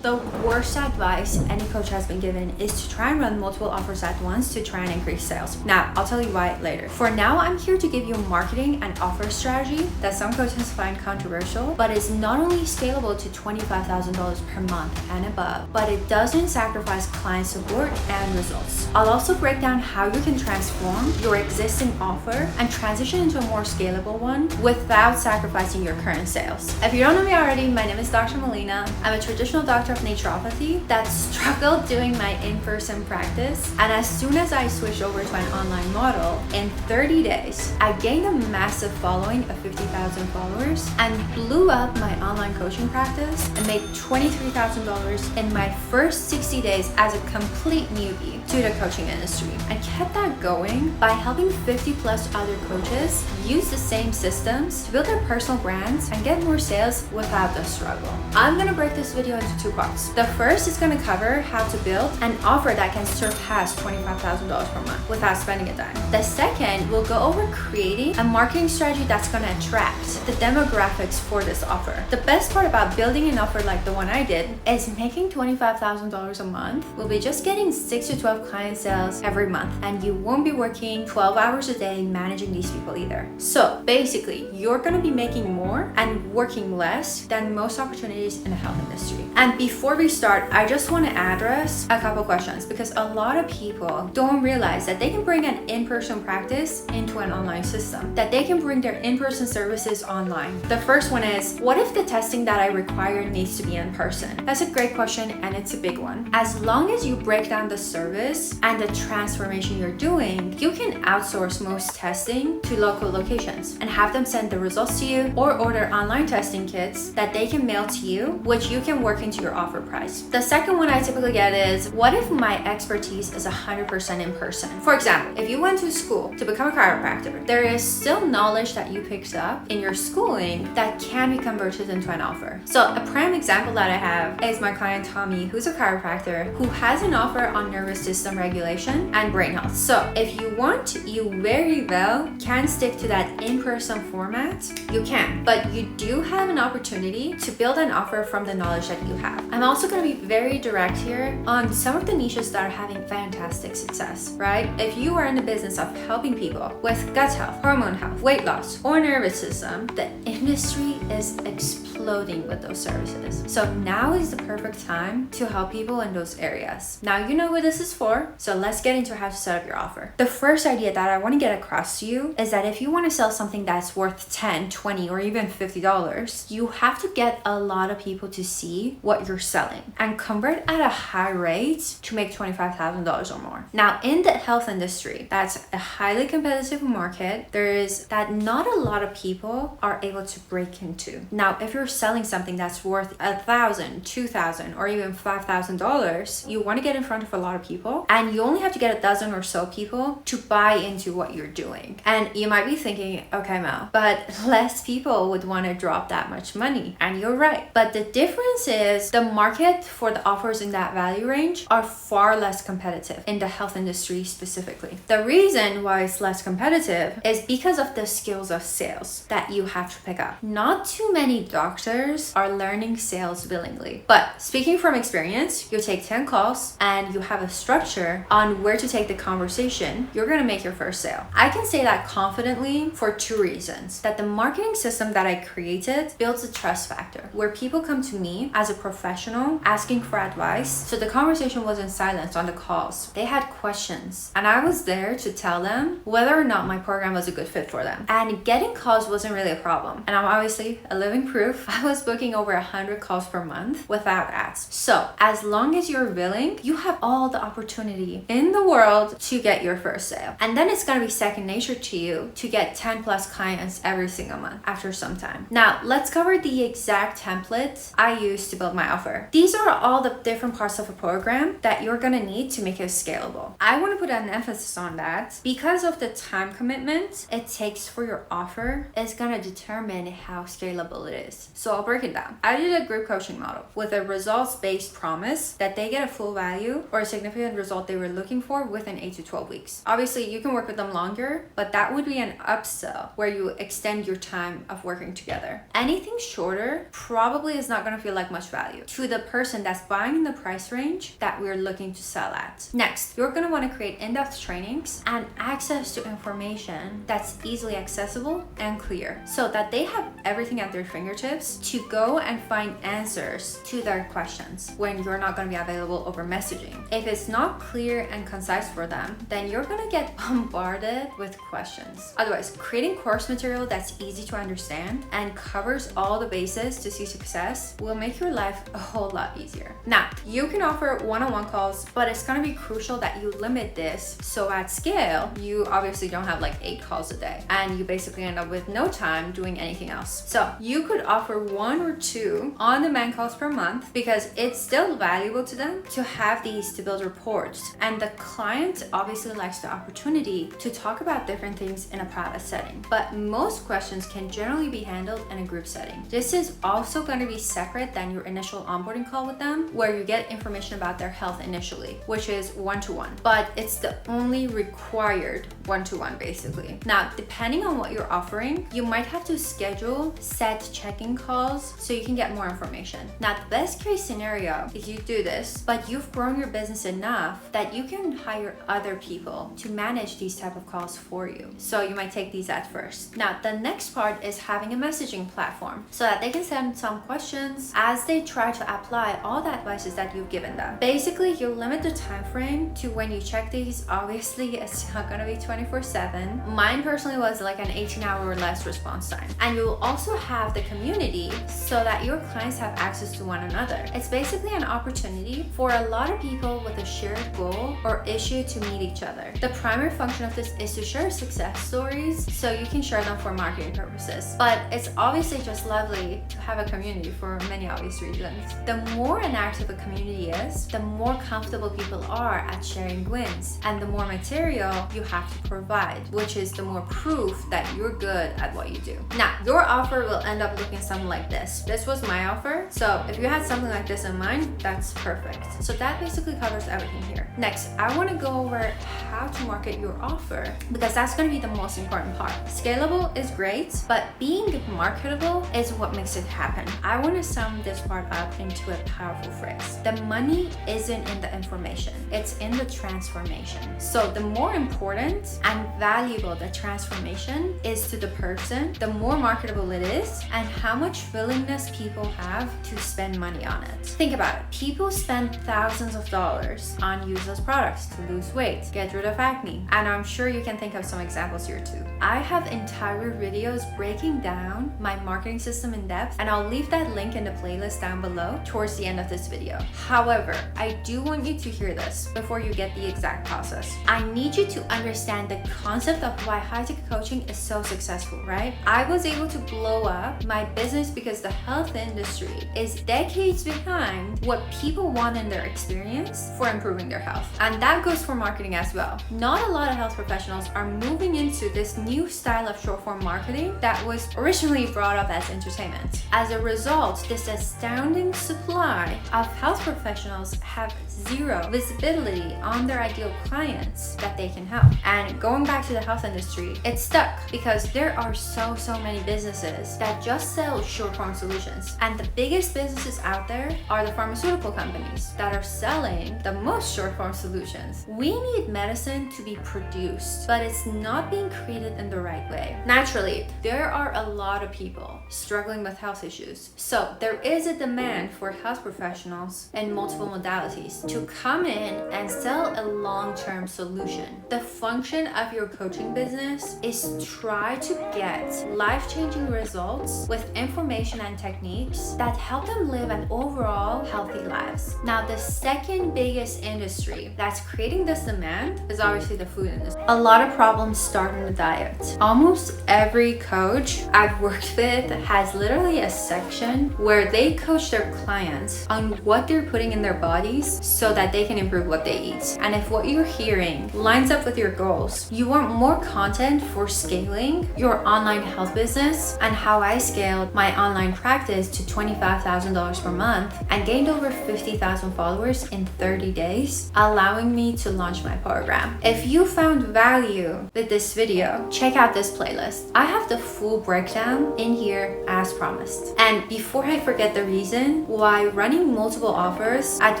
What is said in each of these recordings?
The worst advice any coach has been given is to try and run multiple offers at once to try and increase sales. Now, I'll tell you why later. For now, I'm here to give you a marketing and offer strategy that some coaches find controversial, but is not only scalable to $25,000 per month and above, but it doesn't sacrifice client support and results. I'll also break down how you can transform your existing offer and transition into a more scalable one without sacrificing your current sales. If you don't know me already, my name is Dr. Melina. I'm a traditional doctor of naturopathy that struggled doing my in-person practice, and as soon as I switched over to an online model, in 30 days I gained a massive following of 50,000 followers and blew up my online coaching practice and made $23,000 in my first 60 days as a complete newbie to the coaching industry, and kept that going by helping 50 plus other coaches use the same systems to build their personal brands and get more sales without the struggle. I'm gonna break this video into two parts. The first is going to cover how to build an offer that can surpass $25,000 per month without spending a dime. The second will go over creating a marketing strategy that's going to attract the demographics for this offer. The best part about building an offer like the one I did is making $25,000 a month will be just getting 6 to 12 client sales every month, and you won't be working 12 hours a day managing these people either. So basically, you're going to be making more and working less than most opportunities in the health industry. And before we start, I just want to address a couple questions, because a lot of people don't realize that they can bring an in-person practice into an online system, that they can bring their in-person services online. The first one is, what if the testing that I require needs to be in person? That's a great question, and it's a big one. As long as you break down the service and the transformation you're doing, you can outsource most testing to local locations and have them send the results to you, or order online testing kits that they can mail to you, which you can work into your offer price. The second one I typically get is, what if my expertise is 100% in person? For example, if you went to school to become a chiropractor, there is still knowledge that you picked up in your schooling that can be converted into an offer. So a prime example that I have is my client Tommy, who's a chiropractor who has an offer on nervous system regulation and brain health. So if you want, you very well can stick to that in-person format, you can, but you do have an opportunity to build an offer from the knowledge that you have. I'm also going to be very direct here on some of the niches that are having fantastic success, right? If you are in the business of helping people with gut health, hormone health, weight loss, or nervous system, the industry is exploding with those services. So now is the perfect time to help people in those areas. Now you know what this is for, so let's get into how to set up your offer. The first idea that I want to get across to you is that if you want to sell something that's worth $10, $20, or even $50, you have to get a lot of people to see what you're selling and convert at a high rate to make $25,000 or more. Now, in the health industry, that's a highly competitive market. There is that not a lot of people are able to break into. Now, if you're selling something that's worth $1,000, $2,000, or even $5,000, you want to get in front of a lot of people, and you only have to get a dozen or so people to buy into what you're doing. And you might be thinking, okay, Mel, but less people would want to drop that much money. And you're right. But the difference is the market for the offers in that value range are far less competitive in the health industry specifically. The reason why it's less competitive is because of the skills of sales that you have to pick up. Not too many doctors are learning sales willingly. But speaking from experience, you take 10 calls and you have a structure on where to take the conversation, you're going to make your first sale. I can say that confidently for two reasons. That the marketing system that I created builds a trust factor where people come to me as a professional asking for advice. So the conversation wasn't silence on the calls. They had questions, and I was there to tell them whether or not my program was a good fit for them. And getting calls wasn't really a problem. And I'm obviously a living proof. I was booking over 100 calls per month without ads. So as long as you're willing, you have all the opportunity in the world to get your first sale. And then it's going to be second nature to you to get 10 plus clients every single month after some time. Now, let's cover the exact template I use to build my offer. These are all the different parts of a program that you're going to need to make it scalable. I want to put an emphasis on that because of the time commitment it takes for your offer is going to determine how scalable it is. So I'll break it down. I did a group coaching model with a results-based promise that they get a full value or a significant result they were looking for within 8 to 12 weeks. Obviously, you can work with them longer, but that would be an upsell where you extend your time of working together. Anything shorter probably is not going to feel like much value. to the person that's buying in the price range that we're looking to sell at. Next, you're going to want to create in-depth trainings and access to information that's easily accessible and clear so that they have everything at their fingertips to go and find answers to their questions when you're not going to be available over messaging. If it's not clear and concise for them, then you're going to get bombarded with questions. Otherwise, creating course material that's easy to understand and covers all the bases to see success will make your life a whole lot easier. Now, you can offer one-on-one calls, but it's going to be crucial that you limit this so at scale, you obviously don't have like 8 calls a day and you basically end up with no time doing anything else. So you could offer 1 or 2 on-demand calls per month because it's still valuable to them to have these to build reports. And the client obviously likes the opportunity to talk about different things in a private setting. But most questions can generally be handled in a group setting. This is also going to be separate than your initial onboarding call with them, where you get information about their health initially, which is one-to-one. But it's the only required one-to-one basically. Now, depending on what you're offering, you might have to schedule set check-in calls so you can get more information. Now, the best case scenario is you do this, but you've grown your business enough that you can hire other people to manage these type of calls for you. So you might take these at first. Now, the next part is having a messaging platform so that they can send some questions as they try to apply all the advices that you've given them. Basically, you limit the time frame to when you check these. Obviously, it's not gonna be 24/7. Mine personally was like an 18-hour or less response time. And you'll also have the community so that your clients have access to one another. It's basically an opportunity for a lot of people with a shared goal or issue to meet each other. The primary function of this is to share success stories so you can share them for marketing purposes. But it's obviously just lovely to have a community for many obvious reasons. The more inactive a community is, the more comfortable people are at sharing wins and the more material you have to provide, which is the more proof that you're good at what you do. Now, your offer will end up looking something like this. This was my offer. So if you had something like this in mind, that's perfect. So that basically covers everything here. Next, I want to go over how to market your offer because that's going to be the most important part. Scalable is great, but being marketable is what makes it happen. I want to sum this part up into a powerful phrase. The money isn't in the information, it's in the transformation. So the more important and valuable the transformation is to the person, the more marketable it is and how much willingness people have to spend money on it. Think about it. People spend thousands of dollars on useless products to lose weight, get rid of acne, and I'm sure you can think of some examples here too. I have entire videos breaking down my marketing system in depth, and I'll leave that link in the playlist down below towards the end of this video. However, I do want you to hear this before you get the exact process. I need you to understand the concept of why high-tech coaching is so successful, right? I was able to blow up my business because the health industry is decades behind what people want in their experience for improving their health. And that goes for marketing as well. Not a lot of health professionals are moving into this new style of short-form marketing that was originally brought up as entertainment. As a result, this astounding supply of health professionals have zero visibility on their ideal clients that they can help. And going back to the health industry, it's stuck because there are so many businesses that just sell short-form solutions. And the biggest businesses out there are the pharmaceutical companies that are selling the most short-form solutions. We need medicine to be produced, but it's not being created in the right way. Naturally, there are a lot of people struggling with health issues. So there is a demand for health professionals in multiple modalities to come in and sell a long-term solution. The function of your coaching business is try to get life-changing results with information and techniques that help them live an overall healthy lives. Now, the second biggest industry that's creating this demand is obviously the food industry. A lot of problems start in the diet. Almost every coach I've worked with has literally a section where they coach their clients on what they're putting in their bodies so that they can improve what they eat. And if what you're hearing lines up with your goals, you want more content for scaling your online health business, and how I scaled my online practice to $25,000 per month and gained over 50,000 followers in 30 days, allowing me to launch my program. If you found value with this video, check out this playlist. I have the full breakdown in here as promised. And before I forget the reason reason why running multiple offers at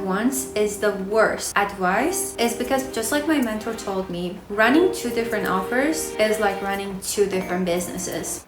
once is the worst advice is because, just like my mentor told me, running 2 different offers is like running 2 different businesses.